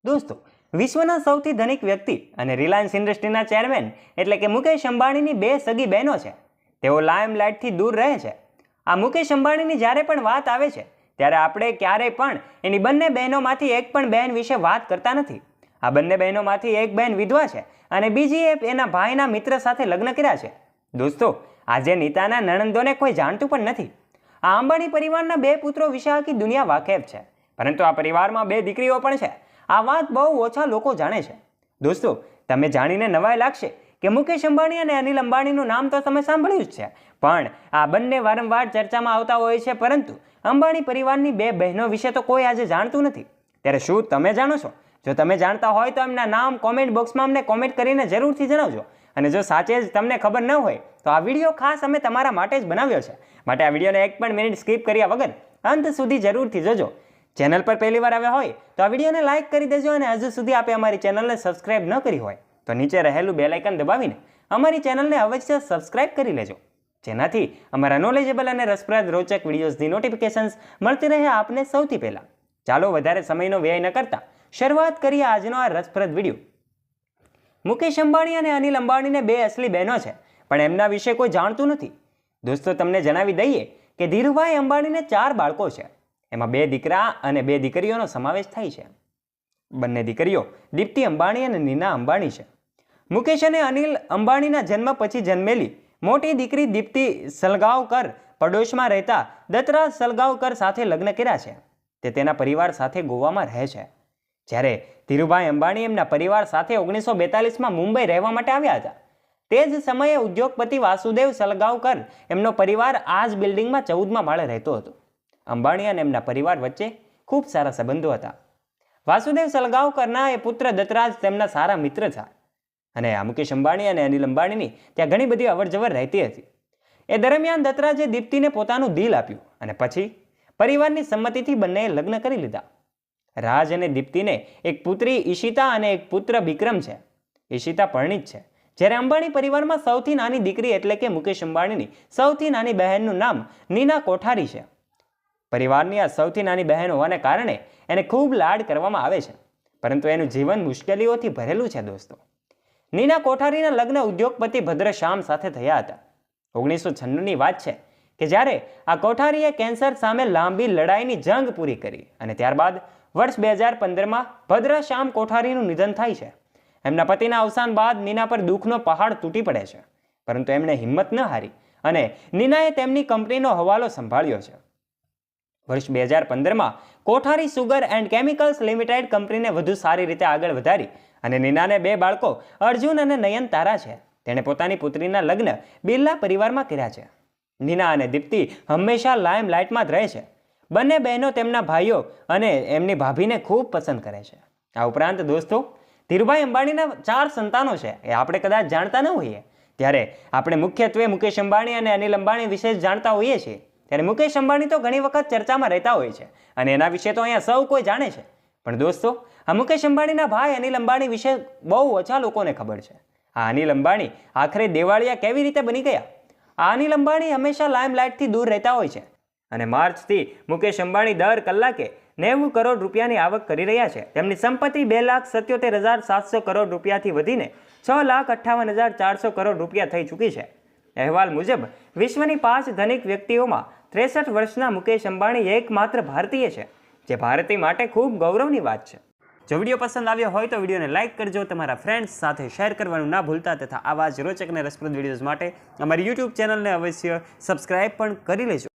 દોસ્તો, વિશ્વના સૌથી ધનિક વ્યક્તિ અને રિલાયન્સ ઇન્ડસ્ટ્રીના ચેરમેન એટલે કે મુકેશ અંબાણીની બે સગી બહેનો છે. તેઓ લાઇમલાઇટથી દૂર રહે છે. આ મુકેશ અંબાણીની જ્યારે પણ વાત આવે છે ત્યારે આપણે ક્યારેય પણ એની બંને બહેનોમાંથી એક પણ બહેન વિશે વાત કરતા નથી. આ બંને બહેનોમાંથી એક બહેન વિધવા છે અને બીજી એના ભાઈના મિત્ર સાથે લગ્ન કર્યા છે. દોસ્તો, આજે નીતાના નણંદોને કોઈ જાણતું પણ નથી. આ અંબાણી પરિવારના બે પુત્રો વિશે આખી દુનિયા વાકેફ છે, પરંતુ આ પરિવારમાં બે દીકરીઓ પણ છે. આ વાત બહુ ઓછા લોકો જાણે છે. દોસ્તો, તમે જાણીને નવાઈ લાગશે કે મુકેશ અંબાણી અને અનિલ અંબાણીનું નામ તો તમે સાંભળ્યું જ છે, પણ આ બંને વારંવાર ચર્ચામાં આવતા હોય છે, પરંતુ અંબાણી પરિવારની બે બહેનો વિશે તો કોઈ આજે જાણતું નથી. ત્યારે શું તમે જાણો છો? જો તમે જાણતા હોય તો એમના નામ કોમેન્ટ બોક્સમાં અમને કોમેન્ટ કરીને જરૂરથી જણાવજો. અને જો સાચે જ તમને ખબર ન હોય તો આ વિડીયો ખાસ અમે તમારા માટે જ બનાવ્યો છે, માટે આ વિડીયોને એક પણ મિનિટ સ્કીપ કર્યા વગર અંત સુધી જરૂરથી જોજો. ચેનલ પર પહેલી વાર આવ્યા હોય તો આ વિડીયોને લાઇક કરી દેજો, અને હજુ સુધી આપે અમારી ચેનલને સબસ્ક્રાઇબ ન કરી હોય તો નીચે રહેલું બેલ આઇકન દબાવીને અમારી ચેનલને અવશ્ય સબસ્ક્રાઇબ કરી લેજો, જેનાથી અમારા નોલેજેબલ અને રસપ્રદ રોચક વિડીયોઝની નોટિફિકેશન્સ મળતી રહે આપને સૌથી પહેલા. ચાલો વધારે સમયનો વ્યય ન કરતા શરૂઆત કરીએ આજનો આ રસપ્રદ વિડીયો. મુકેશ અંબાણી અને અનિલ અંબાણીને બે અસલી બહેનો છે, પણ એમના વિશે કોઈ જાણતું નથી. દોસ્તો, તમને જણાવી દઈએ કે ધીરુભાઈ અંબાણીને 4 બાળકો છે. એમાં 2 દીકરા અને 2 દીકરીઓનો સમાવેશ થાય છે. બંને દીકરીઓ દીપ્તિ અંબાણી અને નીના અંબાણી છે. મુકેશ અને અનિલ અંબાણીના જન્મ પછી જન્મેલી મોટી દીકરી દીપ્તિ સલગાંવકર પડોશમાં રહેતા દત્તરાજ સલગાંવકર સાથે લગ્ન કર્યા છે. તે તેના પરિવાર સાથે ગોવામાં રહે છે. જ્યારે ધીરુભાઈ અંબાણી એમના પરિવાર સાથે 1942માં મુંબઈ રહેવા માટે આવ્યા હતા. તે જ સમયે ઉદ્યોગપતિ વાસુદેવ સલગાંવકર એમનો પરિવાર આ જ બિલ્ડિંગમાં 14મા માળે રહેતો હતો. અંબાણી અને એમના પરિવાર વચ્ચે ખૂબ સારા સંબંધો હતા. વાસુદેવ સલગાંવકરના એ પુત્ર દત્તરાજ તેમના સારા મિત્ર હતા, અને આ મુકેશ અંબાણી અને અનિલ અંબાણીની ત્યાં ઘણી બધી અવરજવર રહેતી હતી. એ દરમિયાન દત્તરાજે દીપ્તિને પોતાનું દિલ આપ્યું, અને પછી પરિવારની સંમતિથી બંનેએ લગ્ન કરી લીધા. રાજ અને દીપ્તિને એક પુત્રી ઈશિતા અને એક પુત્ર વિક્રમ છે. ઈશિતા પરણિત છે, જ્યારે અંબાણી પરિવારમાં સૌથી નાની દીકરી એટલે કે મુકેશ અંબાણીની સૌથી નાની બહેનનું નામ નીના કોઠારી છે. પરિવારની આ સૌથી નાની બહેન હોવાને કારણે એને ખૂબ લાડ કરવામાં આવે છે, પરંતુ એનું જીવન મુશ્કેલીઓથી ભરેલું છે. દોસ્તો, નીના કોઠારીના લગ્ન ઉદ્યોગપતિ ભદ્રશ્યામ સાથે થયા હતા. 1996ની વાત છે કે જ્યારે આ કોઠારીએ કેન્સર સામે લાંબી લડાઈની જંગ પૂરી કરી, અને ત્યારબાદ વર્ષ 2015માં ભદ્રશ્યામ કોઠારીનું નિધન થાય છે. એમના પતિના અવસાન બાદ નીના પર દુઃખનો પહાડ તૂટી પડે છે, પરંતુ એમણે હિંમત ન હારી અને નીનાએ તેમની કંપનીનો હવાલો સંભાળ્યો છે. વર્ષ 2015માં કોઠારી સુગર એન્ડ કેમિકલ્સ લિમિટેડ કંપનીને વધુ સારી રીતે આગળ વધારી, અને નીનાને 2 બાળકો અર્જુન અને નયનતારા છે. તેણે પોતાની પુત્રીના લગ્ન બિરલા પરિવારમાં કર્યા છે. નીના અને દીપ્તિ હંમેશા લાઇમલાઇટમાં જ રહે છે. બંને બહેનો તેમના ભાઈઓ અને એમની ભાભીને ખૂબ પસંદ કરે છે. આ ઉપરાંત દોસ્તો, ધીરુભાઈ અંબાણીના 4 સંતાનો છે એ આપણે કદાચ જાણતા ન હોઈએ. ત્યારે આપણે મુખ્યત્વે મુકેશ અંબાણી અને અનિલ અંબાણી વિશે જ જાણતા હોઈએ છીએ. ત્યારે મુકેશ અંબાણી તો ઘણી વખત ચર્ચામાં રહેતા હોય છે, અને એના વિશે તો અહીંયા સૌ કોઈ જાણે છે. પણ દોસ્તો, આ મુકેશ અંબાણીના ભાઈ અનિલ અંબાણી વિશે બહુ ઓછા લોકોને ખબર છે. આ અનિલ અંબાણી આખરે દેવાળિયા કેવી રીતે બની ગયા? આ અનિલ અંબાણી હંમેશા લાઇમલાઇટથી દૂર રહેતા હોય છે, અને માર્ચથી મુકેશ અંબાણી દર કલાકે 90 કરોડ રૂપિયાની આવક કરી રહ્યા છે. તેમની સંપત્તિ 2,77,700 કરોડ રૂપિયાથી વધીને 6,58,400 કરોડ રૂપિયા થઈ ચૂકી છે. અહેવાલ મુજબ વિશ્વની 5 ધનિક વ્યક્તિઓમાં 63 વર્ષના મુકેશ અંબાણી એકમાત્ર ભારતીય છે, જે ભારતીય માટે ખૂબ ગૌરવની વાત છે. જો વિડીયો પસંદ આવ્યો હોય તો વિડીયોને લાઇક કરજો, તમારા ફ્રેન્ડ્સ સાથે શેર કરવાનું ના ભૂલતા, તથા આવા જ રોચક અને રસપ્રદ વિડીયોઝ માટે અમારી યુટ્યુબ ચેનલને અવશ્ય સબસ્ક્રાઇબ પણ કરી લેજો.